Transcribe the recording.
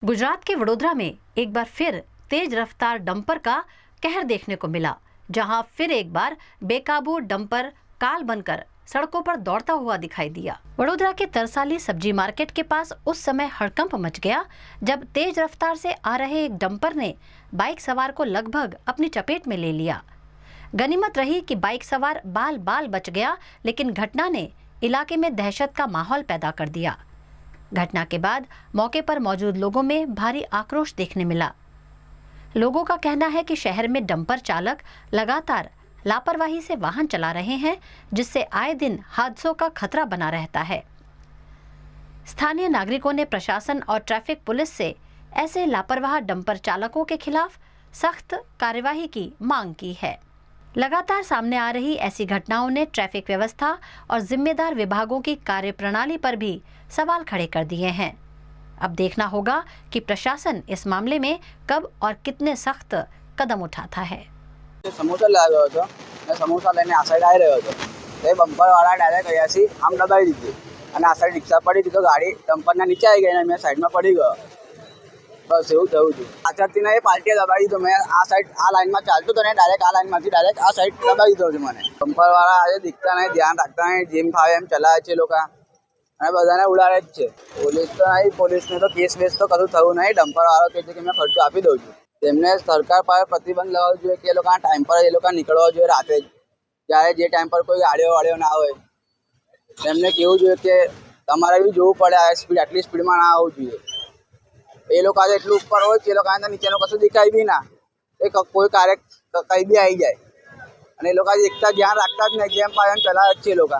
गुजरात के वडोदरा में एक बार फिर तेज रफ्तार डंपर का कहर देखने को मिला, जहां फिर एक बार बेकाबू डंपर काल बनकर सड़कों पर दौड़ता हुआ दिखाई दिया। वडोदरा के तरसाली सब्जी मार्केट के पास उस समय हड़कंप मच गया जब तेज रफ्तार से आ रहे एक डंपर ने बाइक सवार को लगभग अपनी चपेट में ले लिया। गनीमत रही कि बाइक सवार बाल बाल बच गया, लेकिन घटना ने इलाके में दहशत का माहौल पैदा कर दिया। घटना के बाद मौके पर मौजूद लोगों में भारी आक्रोश देखने मिला। लोगों का कहना है कि शहर में डंपर चालक लगातार लापरवाही से वाहन चला रहे हैं, जिससे आए दिन हादसों का खतरा बना रहता है। स्थानीय नागरिकों ने प्रशासन और ट्रैफिक पुलिस से ऐसे लापरवाह डंपर चालकों के खिलाफ सख्त कार्यवाही की मांग की है। लगातार सामने आ रही ऐसी घटनाओं ने ट्रैफिक व्यवस्था और जिम्मेदार विभागों की कार्यप्रणाली पर भी सवाल खड़े कर दिए हैं। अब देखना होगा कि प्रशासन इस मामले में कब और कितने सख्त कदम उठाता है। समोसा लाव्યો હતો ને સમોસા લઈને આ સાઈડ આવી રહ્યો હતો તે બમ્પર વાળા ડાયરેક્ટ અહીંયાથી આમ દબાવી દીધી અને આ સાઈડ રિક્ષા પડી હતી તો ગાડી ડમ્પરના નીચે આવી ગઈ અને મેં સાઈડમાં પડી ગયો। બસ એવું થયું હતું। પાછળથી ને એ પાર્ટીએ દબાવી દીધો। મેં આ સાઈડ આ લાઈનમાં ચાલતો હતો ને ડાયરેક્ટ આ લાઈનમાંથી ડાયરેક્ટ આ સાઈડ દબાવી દીધો છે મને। બમ્પર વાળા આજે દીખતા નહીં, ધ્યાન રાખતા નહીં, જેમ ફાવે એમ ચલાવે છે લોકો અને બધાને ઉડાડે જ છે। પોલીસ તો નહીં, પોલીસને તો કેસ વેસ તો કશું થયું નહીં। ડમ્પર વાળો કહે છે કે મેં ખર્ચો આપી દઉં છું। તેમને સરકાર પાસે પ્રતિબંધ લગાવવો જોઈએ કે એ લોકો ટાઈમ પર એ લોકો નીકળવા જોઈએ રાતે જ, જ્યારે જે ટાઈમ પર કોઈ ગાડીઓ વાળીઓ ના હોય તેમને કહેવું જોઈએ કે તમારે બી જોવું પડે, આ સ્પીડ આટલી સ્પીડમાં ના આવવું જોઈએ। એ લોકો આજે એટલું ઉપર હોય કે એ લોકોને તો નીચેનું કશું દેખાય બી ના, એ કોઈ કાર્ય કંઈ બી આવી જાય અને એ લોકો આજે એકતા ધ્યાન રાખતા જ નહીં, જેમ પાડે એમ ચલાવે જ છે એ લોકો।